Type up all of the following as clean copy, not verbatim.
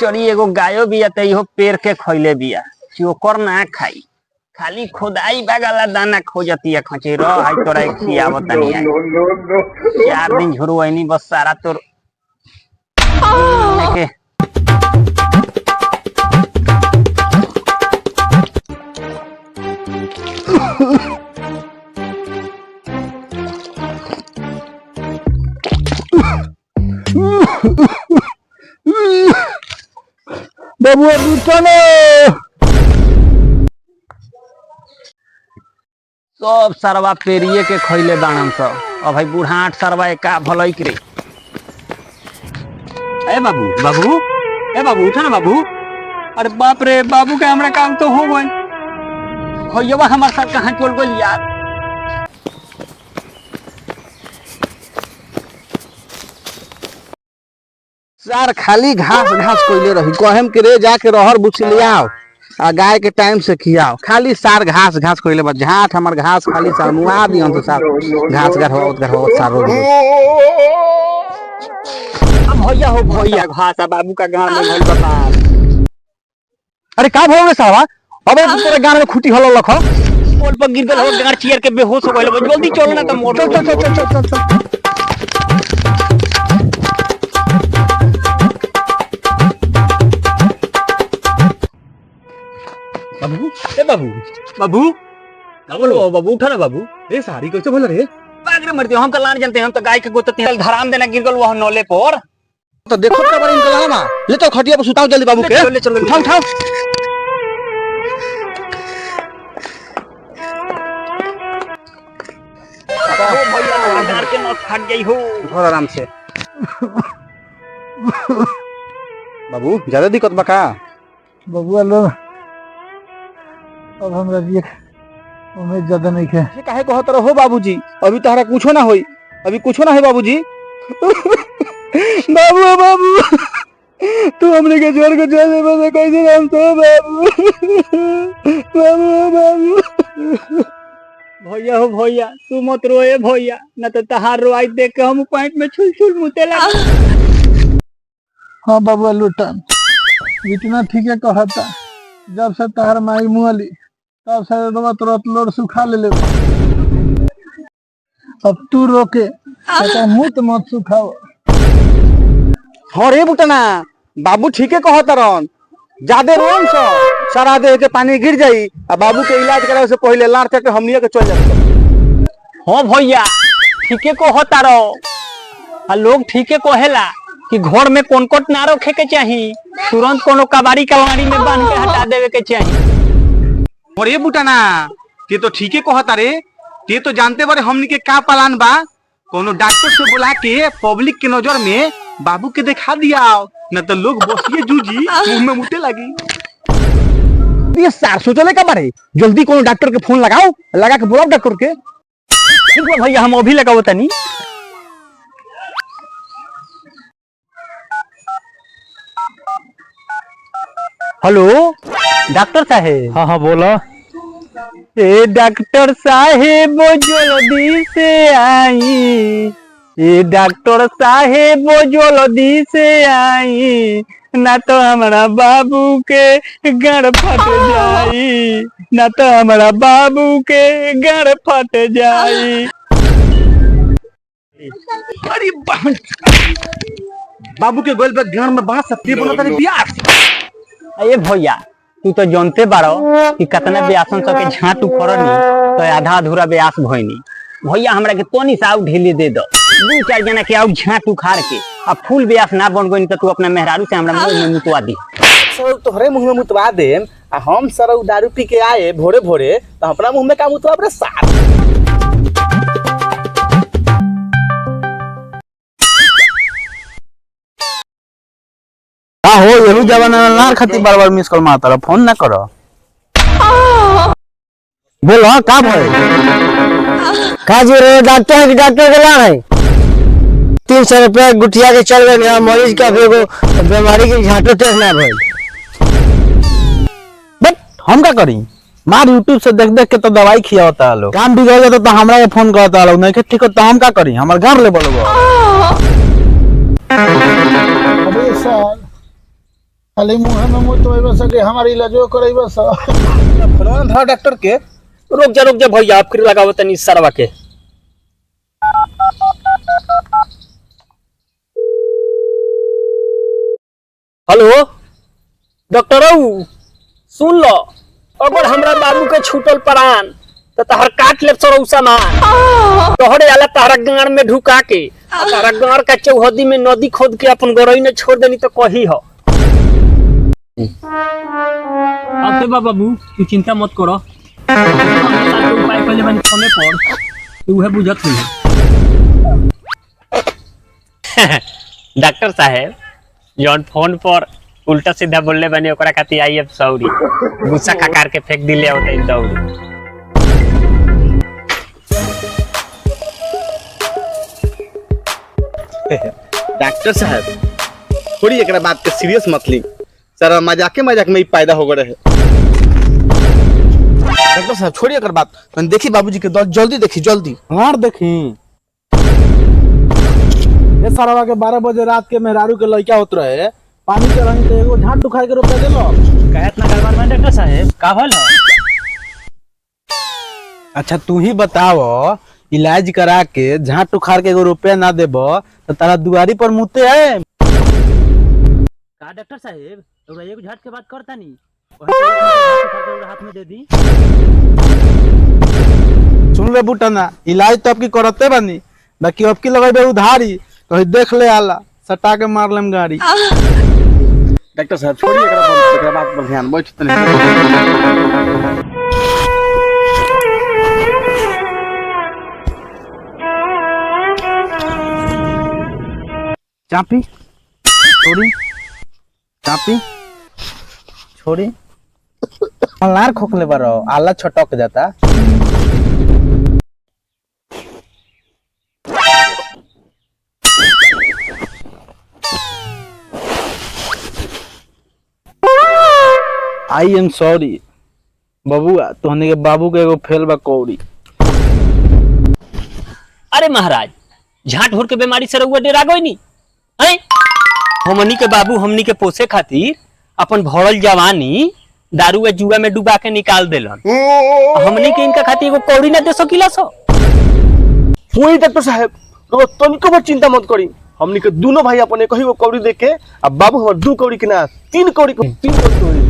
चोरी एगो गायो बिया त इहो पेड़ के खइले बिया चोकर ना खाई खाली खुदाई बागला दाना खोजतिया खचे रह हाय तोरा खियावत नहीं है 4 दिन झुरवाइनी बस सारा तोर लेके बाबू चलो सब सरवा पेरिए के खइले बाणन सब अब भाई बूढ़ाट सरवा का भलई करे ए बाबू बाबू ए बाबू उठा ना बाबू अरे बाप रे बाबू के हमरा काम तो हो गई होयवा हमार साथ कहां चल गेल यार सर खाली घास घास कोइले रही कहम के रे जाके रहर बुछ लियाओ आ गाय के टाइम से खियाओ खाली सार घास घास कोइले बा झाट हमर घास खाली सार मुआ दियन तो सार घास गरहोत सार रोड अब भैया हो भैया घासा बाबू का गांव में भइल बा अरे का भइल रे सावा अबे तेरे गांव में खुटी हलो लखो पोल पर गिर गेल हो गाड़ चीर के बेहोश हो गइल जल्दी चल ना त मोर चल बाबू ए बाबू बाबू बोलो बाबू उठा ना बाबू ए सारी कैसे बोल रे बागरे मरते हम कलान जानते हम तो गाय के गोतती धराम देना गिर गेल वह नौले पर तो देखो का बड़ी इनका ना ले तो खटिया पर सुताओ जल्दी बाबू के ले चलो उठाओ उठाओ ओ भैया डर के नस फट गई हो थोड़ा आराम से बाबू ज्यादा दिक्कत बा का बबुआ लो अब हमरा लिए उम्मीद ज्यादा नहीं है ये काहे कहत रहो बाबूजी अभी तहरा कुछो ना होई अभी कुछो ना है बाबूजी बाबू बाबू तू हमने के जोर को चल दे कैसे हम तो बाबू बाबू बाबू भैया हो भैया तू मत रोए भैया न तो तहार रोई देख के हम पॉइंट में छुल छुल मुते लगे हाँ बबुआ लुटन इतना ठीक है कहता जब से तहार माई मुअली तब से तुरंत लोड सुखा ले अब तू रोके मुँह तो मत सुखाओ हाँ रे बुटना बाबू ठीक है कहता रन ज्यादा रोन सो सारा देह के पानी गिर जाई आ बाबू के इलाज करावे से पहले लार के हमनिया के चल जाए हाँ भैया ठीके को होता रहो आ लोग ठीके कहेला कि घर में कौन कोट ना रखे के चाहिए तुरंत कोनो कबाड़ी कबाड़ी में बांध के हटा देवे के चाहिए और ये बुटाना ते तो ठीके कहता रे ते तो जानते बारे हमनी के का प्लान बा कोनो डॉक्टर से बुला के पब्लिक के नजर में बाबू के दिखा दिया न तो लोग बसिए जूजी मुंह में मुते लगी ये सार सोचले का बारे जल्दी कोनो डॉक्टर के फोन लगाओ लगा के बुलाओ डॉक्टर के ठीक है भैया हम अभी लगाओ तनी हेलो डॉक्टर साहेब हाँ हाँ बोलो ए डॉक्टर साहेब जल्दी से आई ए डॉक्टर साहेब जल्दी से आई ना तो हमारा बाबू के गड़ फट जाई ना तो हमारा बाबू के गड़ फट जाई अरे बाबू के गोल पे गण में बांस सबके बनता रे बियास अरे भैया तू तो जानते बारो कि कितना ब्यासन सबके झाट उखड़नी तो आधा अधूरा ब्यास भइनी भैया हमरा के तोनी सा ढीले दे दो 2-4 जना के आउ झाट उखाड़ के अब फुल ब्यास ना बन गई तो तू अपना मेहरारू से हमरा मुंह में मुतवा दी सर तोहरे मुंह में मुतवा देम आ हम सर दारू पी के आए भोरे भोरे तो अपना मुंह में का मुतवा रे साथ हो यही जमाना में ना खाती बार बार मिस कॉल मारता फोन ना करो बोलो का भाई काजी रे डॉक्टर है कि डॉक्टर के ला है 300 रुपया गुटिया के चल गए मरीज का बीमारी की झाटो टेस्ट ना भाई बट हम का करी मार यूट्यूब से देख देख के तो दवाई खियावता है लोग काम बिगड़ जाता तो हमरा के फोन करता है लोग नहीं के ठीक हो तो हम का करी हमारे घर ले बोलो अबे साल खाली मुँह में मुँह तो सके हमारे इलाजो करे बस। फोन था डॉक्टर के। रुक जा भैया, आप फिर लगाओ तनी सरवा के। हेलो डॉक्टर, सुन लो, अगर हमरा बाबू के छूटल प्राण तो तहर काट ले सरौ सामान तोहरे आला तहरा गाड़ में ढुका के तहरा गाड़ का चौहदी में नदी खोद के अपन गरई ने छोड़ देनी तो कही हो। अब बाबू तू चिंता मत करो, उपाय पहले बन फोने पर तू है बुझत हुई। डॉक्टर साहब जौन फोन पर उल्टा सीधा बोलले बनी ओकरा खातिर आई अब सौरी गुस्सा खकार के फेंक दिले होते दौड़ी। डॉक्टर साहब थोड़ी एक बात के सीरियस मत ली सर, मजाक में ही पैदा हो गए है। डॉक्टर साहब छोड़िए कर बात, मैंने देखी बाबूजी के दर्द, जल्दी देखी जल्दी। हाँ देखी ये सारा के 12 बजे रात के मेहरारू के लड़का होत रहे, पानी चढ़ानी तो एगो झाट उखाड़ के रुपया देलो। कहत ना करवान में डॉक्टर साहब का भल हो। अच्छा तू ही बताओ, इलाज करा के झाट उखाड़ के एगो रुपया ना देबो तो तारा दुआरी पर मुते है का डॉक्टर साहब? तो एगो झट के बात करता नहीं हाथ में दे दी। सुन ले बुटना, इलाज तो आपकी करते बनी, बाकी आपकी लगाई उधारी तो देख ले आला सटा के मार लेम गाड़ी। डॉक्टर साहब छोड़िए एक बात पर ध्यान बैठ चापी छोड़ी चापी छोड़ी लार खोखले बारो आला छटक जाता। आई एम सॉरी बबुआ, तोहने के बाबू के एगो फेल बा कौड़ी। अरे महाराज झाट भोर के बीमारी से रहुआ डेरा गई नी हैं? हमनी के बाबू हमनी के पोसे खातिर अपन भरल जवानी दारू या जुआ में डुबा के निकाल देलन। हमनी के इनका खातिर एगो कौड़ी ना दे सकीला सो। वही डॉक्टर साहब तो तनिको पर चिंता मत करी, हमनी के दोनों भाई अपने कही वो कौड़ी देके अब बाबू हमार 2 कौड़ी के ना 3 कौड़ी को 3 कौड़ी।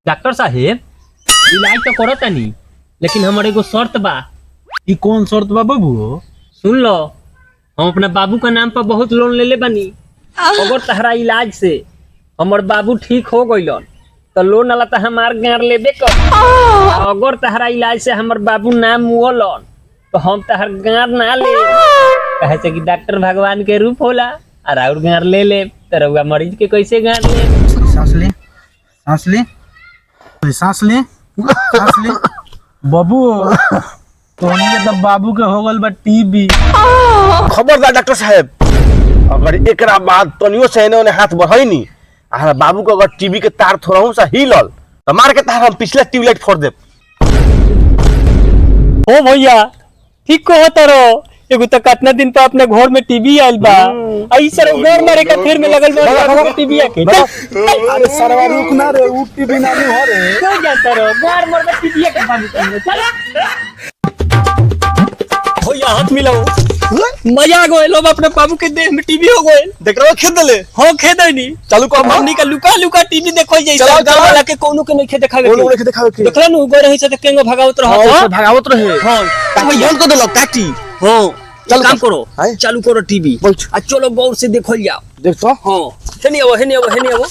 डॉक्टर साहब इलाज तो करता नहीं, लेकिन हमारे एगो शर्त बा। ई कौन शर्त बा बाबू? सुन लो, हम अपना बाबू का नाम पर बहुत लोन ले ले बनी। अगर तहरा इलाज से हमर बाबू ठीक हो गइलन तो लोन वाला तो हमार गाड़ लेबे कर। अगर तहरा इलाज से हमर बाबू ना मुअलन तो हम तहर गाड़ ना ले, कहे से कि डॉक्टर भगवान के रूप होला और और गाड़ ले ले तो रउआ मरीज के कैसे गाड़ ले। सांस ले सांस ले सांस ले सांस ले बाबू, तोहनी के तब बाबू के हो गल बा टीबी। खबरदार डॉक्टर साहब, अगर एकरा बाद तनियो से ने हाथ बढ़ाई आ बाबू को अगर टीवी के तार थोड़ा सा हिलल तो मार के तार हम पिछले ट्यूबलाइट फोड़ देब। ओ भैया ठीक कहता रहो, एगो तो कितना दिन पर अपने घर में टीवी आइल बा, आई सर घर मारे का फिर में लगल बा टीवी आके। अरे सरवा रुक ना रे, उ टीबी ना नी हो रे। क्यों जानता रहो घर मार में टीवी के बाबू चलो भैया हाथ मिलाओ। मजा आ गए, लोग अपने बाबू के देह में टीवी हो गए। देख रहे हो खेद ले हो खेद नहीं चालू कर हमनी का लुका लुका टीवी देखो जैसे चलाओ, चलाओ। वाला के कोनो के नहीं खे देखावे वो लोग के दिखावे के देखला नु गए रही से त केंगो भगावत रहो। हां भगावत रहे। हां ताकि बंद कर देलक ताकि हां चल काम करो, हैं? चालू करो टीवी बैठ। आ चलो गौर से देखो जाओ। देख तो हां हेनी आओ हेनी आओ हेनी आओ।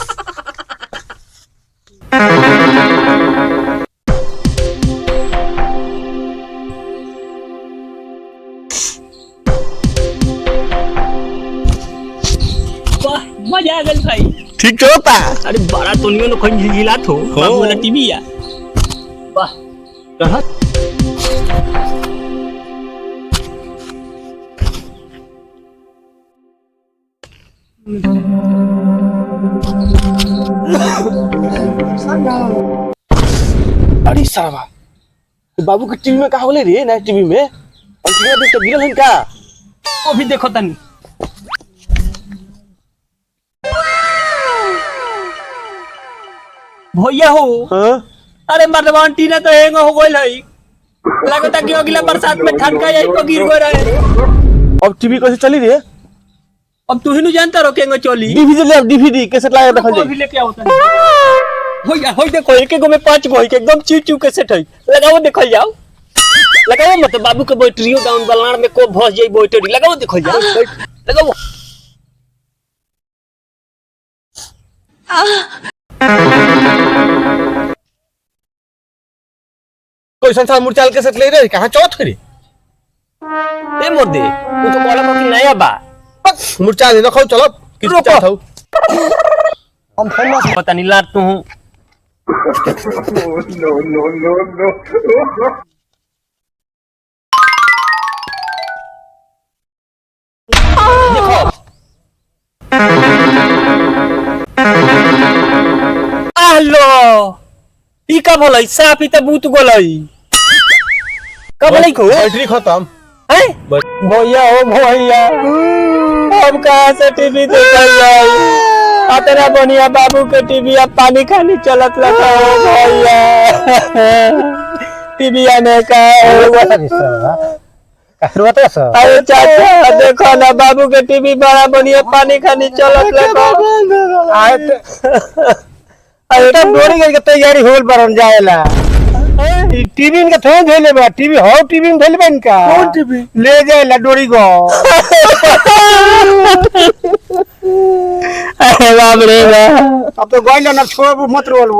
वाह मजा आ गई भाई। ठीक चलता। अरे बड़ा तोनियो न खोन झिलझिला थो बाबू वाला टीवी या वाह कहा अरे सारा बाबू के टीवी में का होले रे ना टीवी में अंतिम देख तो गिरल हन का वो भी देखो तनी भैया हो अरे मरवान टीना तो हैंग हो गइल है लगता कि अगला बरसात में ठनका जाई तो गिर गए रहे। अब टीवी कैसे चली रे? अब तू ही नहीं जानता रो केंगो चली डीवीडी ले, डीवीडी कैसेट लगा देखल अभी लेके आओ तनी भैया हो देखो एक गो में 5 गो के एकदम चू चू के सेट है लगाओ देखल जाओ लगाओ मत बाबू के बैटरियो डाउन बलाण में को भस जाई बैटरी लगाओ देखल जाओ लगाओ कोई संसार मुरचाल कैसेट ले रे? कहां चौथ रे? ए मोर दे तू तो बोला कि नया बा मुरचाल न खाओ चलो किस रुको। चाहत हो? हम फेमस पता नहीं लाट तू हूं हेलो ई का भलाई साफ ई त बूत गोलाई का भलाई को बैटरी खत्म। हैं भैया ओ भैया अब कहां से टीवी देखल जाई आ तेरा बनिया बाबू के टीवी अब पानी खानी चलत लगा ओ भैया टीवी आने का अरे चाचा देखो ना बाबू के टीवी बड़ा बनिया पानी खानी चलत लगा अरे तब डोरी के तैयारी होल परन जाएला टीवी इनका थोड़ा धोले बा टीवी हो टीवी में धोले बा इनका कौन टीवी ले जाएला डोरी को अरे बाप रे अब तो गोइला ना छोड़ मत रोल